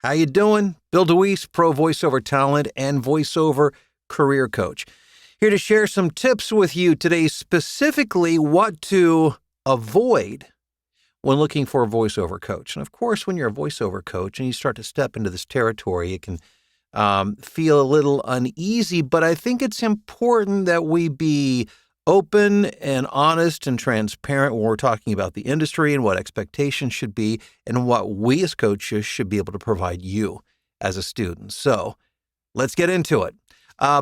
How you doing? Bill DeWeese, pro voiceover talent and voiceover career coach. Here to share some tips with you today, specifically what to avoid when looking for a voiceover coach. And of course, when you're a voiceover coach and you start to step into this territory, it can feel a little uneasy, but I think it's important that we be open and honest and transparent when we're talking about the industry and what expectations should be and what we as coaches should be able to provide you as a student. So let's get into it.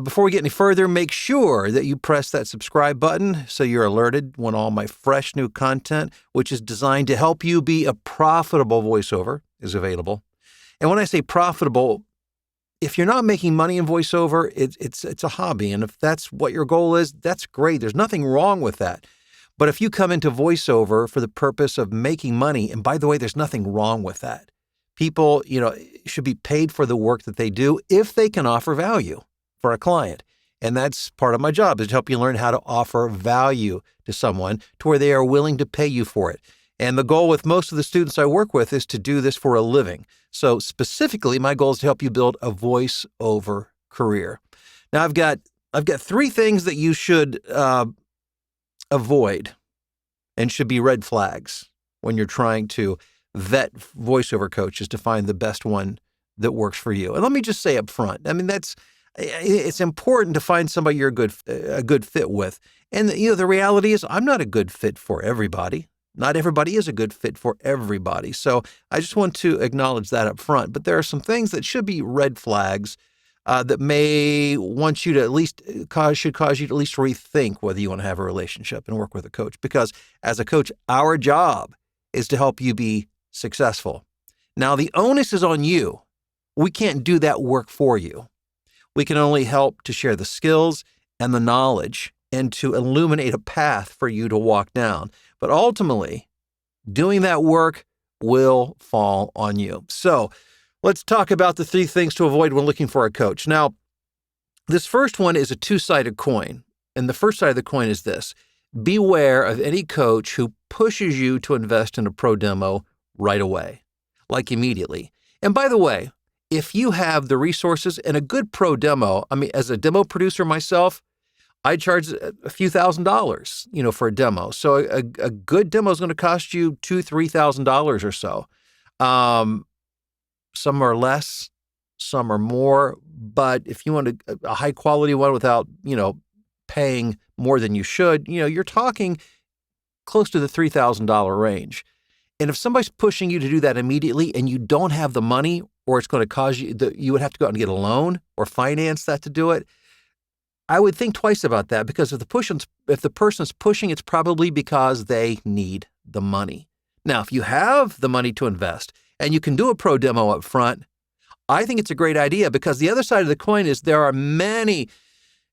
Before we get any further, make sure that you press that subscribe button so you're alerted when all my fresh new content, which is designed to help you be a profitable voiceover, is available. And when I say profitable, if you're not making money in voiceover, it's a hobby. And if that's what your goal is, that's great. There's nothing wrong with that. But if you come into voiceover for the purpose of making money, and by the way, there's nothing wrong with that. People, should be paid for the work that they do if they can offer value for a client. And that's part of my job, is to help you learn how to offer value to someone to where they are willing to pay you for it. And the goal with most of the students I work with is to do this for a living. So specifically, my goal is to help you build a voiceover career. Now, I've got three things that you should avoid and should be red flags when you're trying to vet voiceover coaches to find the best one that works for you. And let me just say up front, it's important to find somebody you're a good fit with. And the reality is, I'm not a good fit for everybody. Not everybody is a good fit for everybody. So I just want to acknowledge that up front. But there are some things that should be red flags that may want you to at least should cause you to at least rethink whether you want to have a relationship and work with a coach. Because as a coach, our job is to help you be successful. Now, the onus is on you. We can't do that work for you. We can only help to share the skills and the knowledge and to illuminate a path for you to walk down. But ultimately, doing that work will fall on you. So let's talk about the three things to avoid when looking for a coach. Now, this first one is a two-sided coin. And the first side of the coin is this: beware of any coach who pushes you to invest in a pro demo right away, like immediately. And by the way, if you have the resources and a good pro demo, as a demo producer myself, I charge a few $1,000s, for a demo. So a good demo is going to cost you $2,000-$3,000 or so. Some are less, some are more. But if you want a high quality one without, paying more than you should, you're talking close to the $3,000 range. And if somebody's pushing you to do that immediately and you don't have the money, or it's going to cause you would have to go out and get a loan or finance that to do it, I would think twice about that, because if the person's pushing, it's probably because they need the money. Now, if you have the money to invest and you can do a pro demo up front, I think it's a great idea, because the other side of the coin is there are many,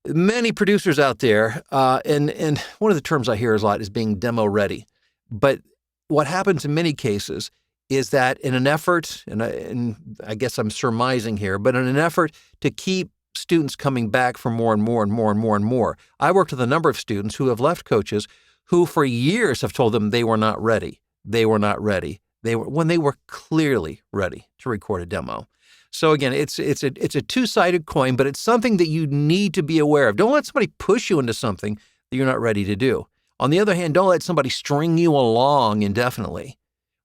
many producers out there. And one of the terms I hear a lot is being demo ready. But what happens in many cases is that in an effort, and I guess I'm surmising here, but in an effort to keep students coming back for more and more and more and more and more, I worked with a number of students who have left coaches who for years have told them they were not ready. They were not ready. When they were clearly ready to record a demo. So again, it's a two-sided coin, but it's something that you need to be aware of. Don't let somebody push you into something that you're not ready to do. On the other hand, don't let somebody string you along indefinitely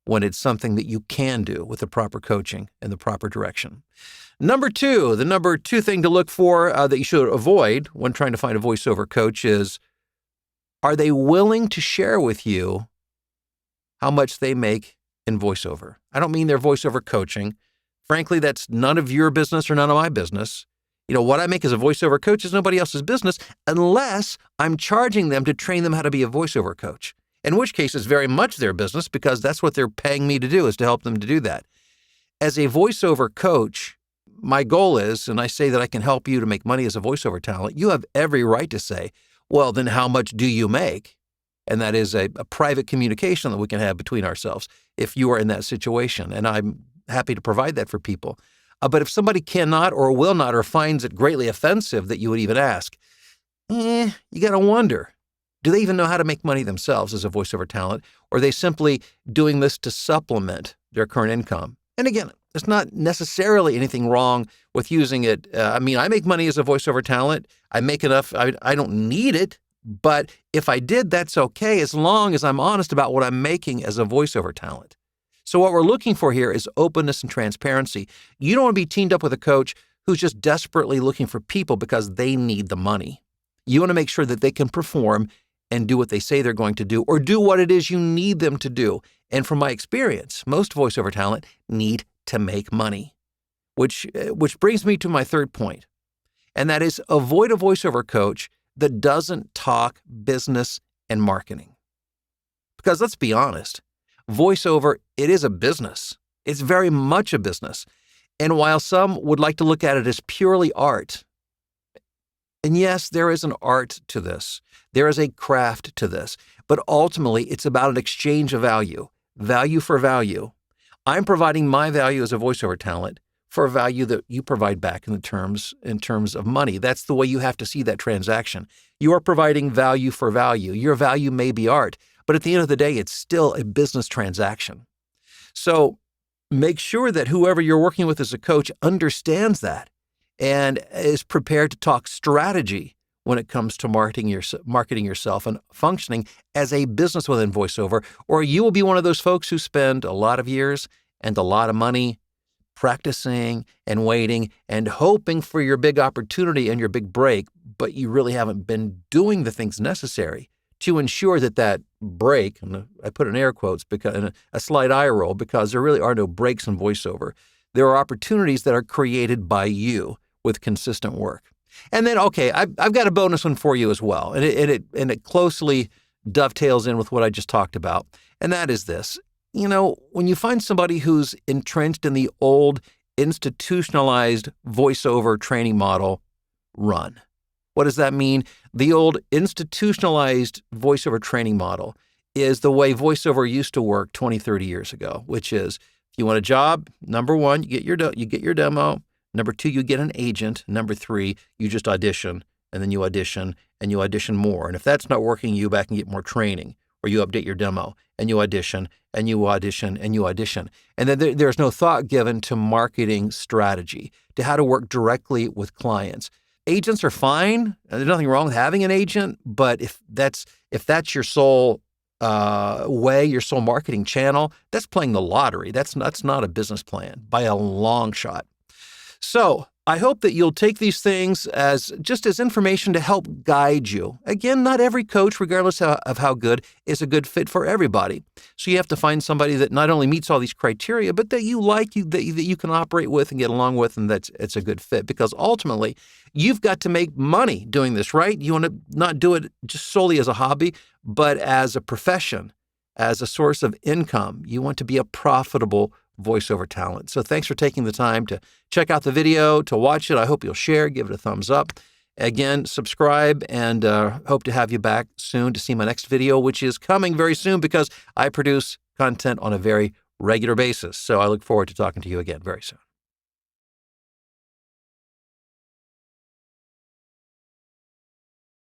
when it's something that you can do with the proper coaching and the proper direction. The number two thing to look for that you should avoid when trying to find a voiceover coach is, are they willing to share with you how much they make in voiceover? I don't mean their voiceover coaching. Frankly, that's none of your business or none of my business. What I make as a voiceover coach is nobody else's business unless I'm charging them to train them how to be a voiceover coach, in which case it's very much their business, because that's what they're paying me to do, is to help them to do that. As a voiceover coach, my goal is, and I say that I can help you to make money as a voiceover talent, you have every right to say, well, then how much do you make? And that is a private communication that we can have between ourselves if you are in that situation. And I'm happy to provide that for people. But if somebody cannot or will not, or finds it greatly offensive that you would even ask, you got to wonder, do they even know how to make money themselves as a voiceover talent? Or are they simply doing this to supplement their current income? And again, There's not necessarily anything wrong with using it. I mean, I make money as a voiceover talent. I make enough. I don't need it. But if I did, that's okay, as long as I'm honest about what I'm making as a voiceover talent. So what we're looking for here is openness and transparency. You don't want to be teamed up with a coach who's just desperately looking for people because they need the money. You want to make sure that they can perform and do what they say they're going to do, or do what it is you need them to do. And from my experience, most voiceover talent need to make money, which brings me to my third point, and that is avoid a voiceover coach that doesn't talk business and marketing. Because let's be honest, voiceover, it is a business. It's very much a business. And while some would like to look at it as purely art, and yes, there is an art to this, there is a craft to this, but ultimately it's about an exchange of value, value for value. I'm providing my value as a voiceover talent for a value that you provide back in terms of money. That's the way you have to see that transaction. You are providing value for value. Your value may be art, but at the end of the day, it's still a business transaction. So make sure that whoever you're working with as a coach understands that and is prepared to talk strategy when it comes to marketing yourself and functioning as a business within voiceover, or you will be one of those folks who spend a lot of years and a lot of money practicing and waiting and hoping for your big opportunity and your big break, but you really haven't been doing the things necessary to ensure that break, and I put in air quotes, because a slight eye roll, because there really are no breaks in voiceover. There are opportunities that are created by you with consistent work. And then, okay, I've got a bonus one for you as well, and it closely dovetails in with what I just talked about, and that is this. You know, when you find somebody who's entrenched in the old institutionalized voiceover training model, run. What does that mean? The old institutionalized voiceover training model is the way voiceover used to work 20, 30 years ago, which is if you want a job, number one, you get your demo. Number two, you get an agent. Number three, you just audition, and then you audition, and you audition more. And if that's not working, you back and get more training, or you update your demo, and you audition, and you audition, and you audition. And then there's no thought given to marketing strategy, to how to work directly with clients. Agents are fine. There's nothing wrong with having an agent, but if that's your sole way, your sole marketing channel, that's playing the lottery. That's not a business plan by a long shot. So I hope that you'll take these things as information to help guide you. Again, not every coach, regardless of how good, is a good fit for everybody. So you have to find somebody that not only meets all these criteria, but that you like, that you can operate with and get along with, and it's a good fit. Because ultimately, you've got to make money doing this, right? You want to not do it just solely as a hobby, but as a profession, as a source of income. You want to be a profitable voiceover talent. So thanks for taking the time to check out the video, to watch it. I hope you'll share, give it a thumbs up. Again, subscribe, and hope to have you back soon to see my next video, which is coming very soon because I produce content on a very regular basis. So I look forward to talking to you again very soon.